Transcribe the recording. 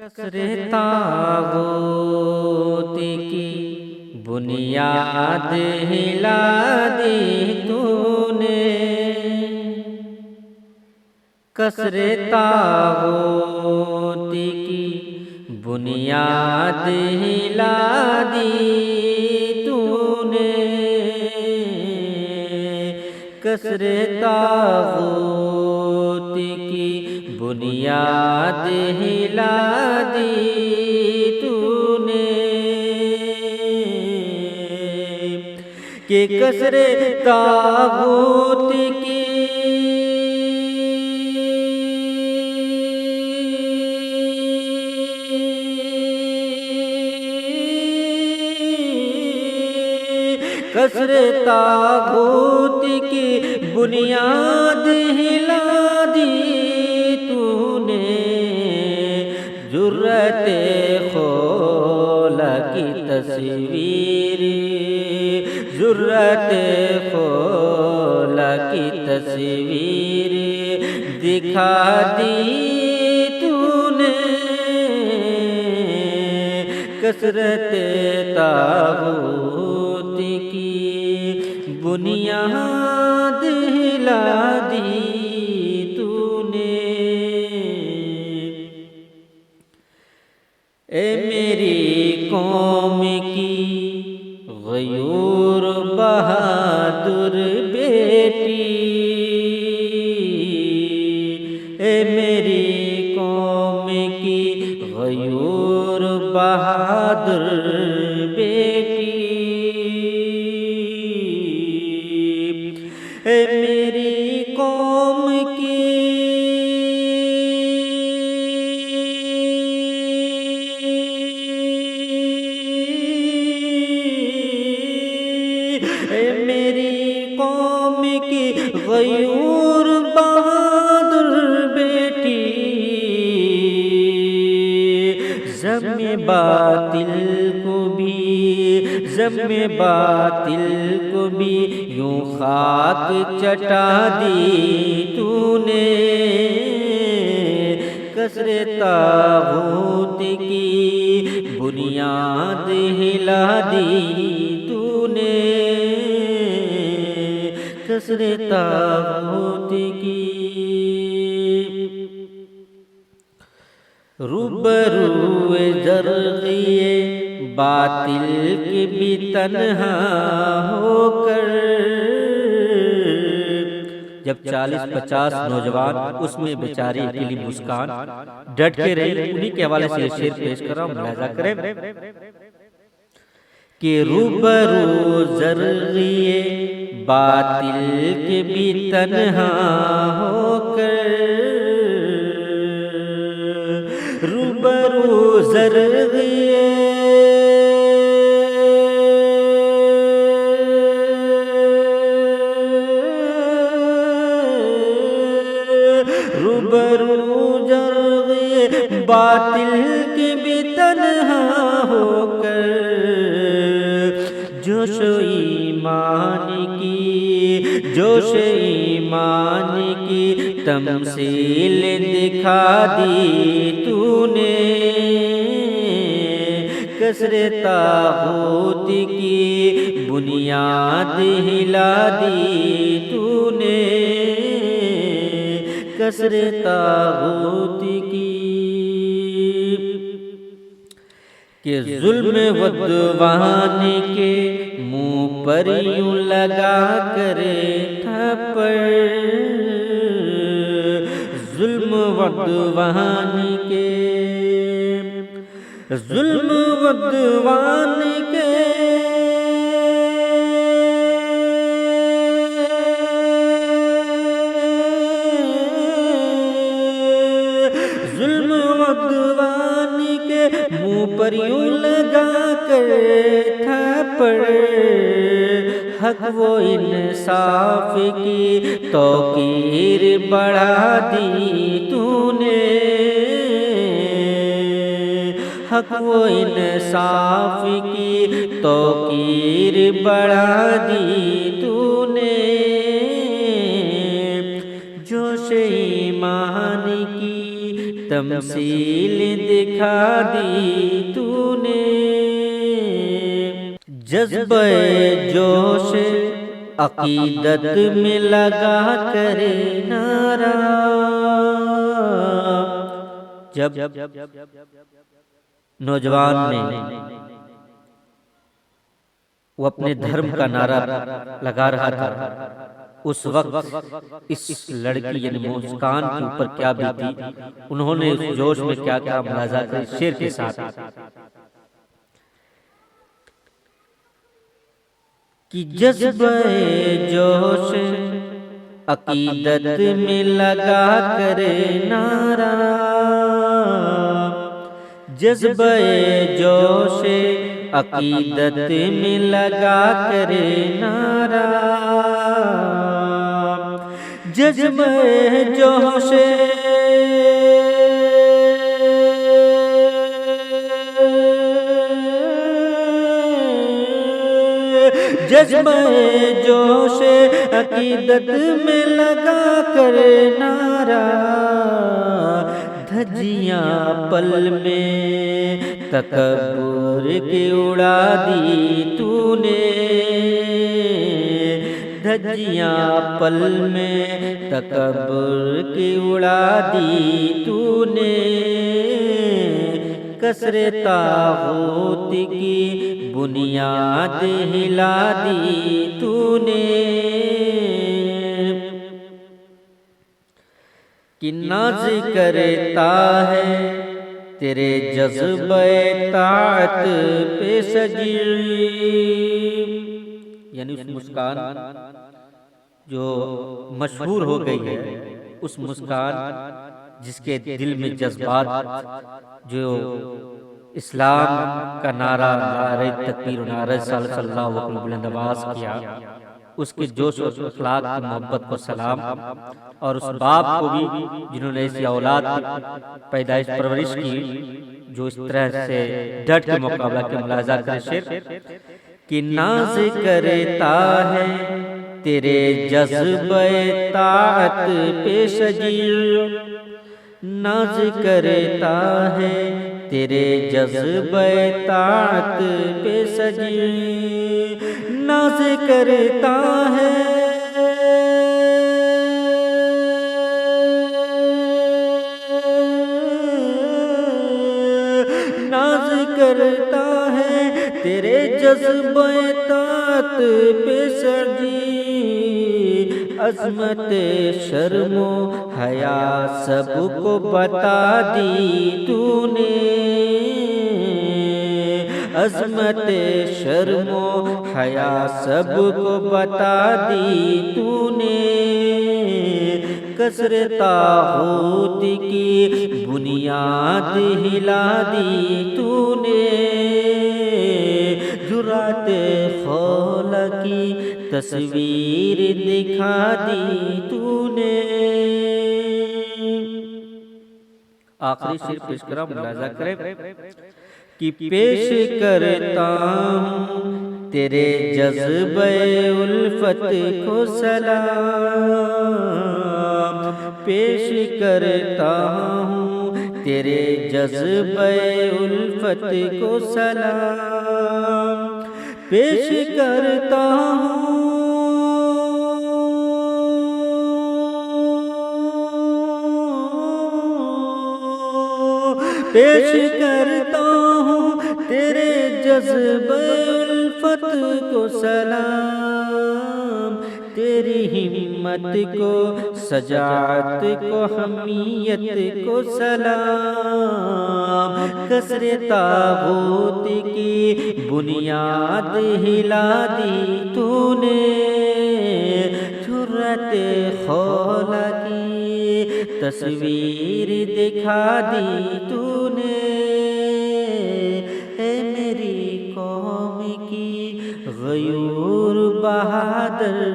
کسر طاغوت کی بنیاد ہلا دی تو نے، کسر طاغوت کی بنیاد ہلا دی تو نے، کسر طاغوت کی بنیاد ہلا دی تو نے، کہ کسر طاغوت کی کسر طاغوت کی بنیاد ہلا دی تو نے، جرأت خولا کی تصویر، جرأت خولا کی تصویر دکھا دی تو نے، کسرت طاغوت کی بنیاد ہلا دی تو نے۔ اے میری قوم کی غیور بہادر بیٹی، اے میری قوم کی غیور بہادر بیٹی، اے میری قوم کی غیور بہادر بیٹی، زم باطل کو بھی، زم باطل کو بھی یوں خاک چٹا دی تو نے، کسر طاغوت کی بنیاد ہلا دی تو نے، کسر طاغوت کی۔ روبروئے زرغیے باطل کے بھی تنہا ہو کر، جب 40-50 نوجوان اس میں بیچاری اکیلی مسکان ڈٹ کے رہی، انہی کے حوالے سے یہ شعر پیش کر رہا ہوں، ملاحظہ کریں کہ روبرو زرغیے باطل کے بھی تنہا ہو کر، روبرو زرغیے روبرو زرغیے باطل کے بھی تنہا ہو کر، جوش ایمان کی، جوش ایمان کی تمثیل دکھا دی تو نے، کسر طاغوت کی بنیاد ہلا دی تو نے، کسر طاغوت کی۔ کہ ظلم و عدوان کے منہ پر یوں لگا کرے تھپڑ، ظلم و عدوان کے، ظلم و عدوان کے ظلم و عدوان کے منہ پر یوں لگا کر تھپڑ، حق و انصاف کی توقیر بڑھا دی تو نے، حق و انصاف کی توقیر بڑھا دی تو نے، جوش ایمان کی تمثیل دکھا دی تو نے، جذبہ جوش عقیدت میں لگا کر نعرہ، جب نوجوان نے وہ اپنے دھرم کا نعرہ لگا رہا تھا، اس وقت اس لڑکی یعنی مسکان کے اوپر کیا بیتی، انہوں نے اس جوش میں کیا کیا ملاحظہ کیا شعر کے ساتھ کہ جذبہ جوش عقیدت میں لگا کر نعرہ، جذبہ جوش عقیدت میں لگا کر نعرہ، جذبہ جوش جذبہ جوش عقیدت میں لگا کر نعرہ، دھجیاں پل میں تکبر کی اڑا دی تو نے، دھجیاں پل میں تکبر کی اڑا دی تو نے، کسر طاغوت کی بنیاد ہلا دی تو نے، کہ ناز کرتا ہے تیرے جذبہ طاعت پہ سجی، یعنی اس مسکان جو مشہور ہو گئی ہے، اس مسکان جس کے دل میں جذبات جو اسلام کا نعرہ، نعرہ تکبیر و نعرہ صلی اللہ علیہ وسلم بلند آواز کیا، اس کے جوش و اخلاق کی محبت کو سلام، اور اس باپ کو بھی جنہوں نے ایسی اولاد پیدائش پرورش کی جو اس طرح سے ڈٹ کے مقابلہ کے ملاحظہ کرے شعر کہ ناز کرتا ہے تیرے جذبہ طاعت پہ سجی، ناز کرتا ہے تیرے جذبہ طاعت پہ سجی، ناز کرتا ہے ناز کرتا ہے تیرے جذبہ طاعت پہ سجی، عظمت شرم و حیا سب کو بتا دی تو نے، عظمت شرم و حیا سب کو بتا دی تو نے، کسر طاغوت کی بنیاد ہلا دی تو نے، جرأت خولا کی تصویر دکھا دی تو نے۔ آخری شعر پیش کرا، ملاحظہ کریں کہ پیش کرتا ہوں تیرے جذبہ الفت کو سلام، پیش کرتا ہوں تیرے جذبہ الفت کو سلام، پیش کرتا ہوں پیش کرتا ہوں تیرے جذبہ الفت کو سلام، تیری ہمت کو سجاعت کو حمیت کو سلام، کسر طاغوت کی بنیاد ہلا دی تو نے، جرأت خولا کی تصویر دکھا دی تو نے، اے میری قوم کی غیور بہادر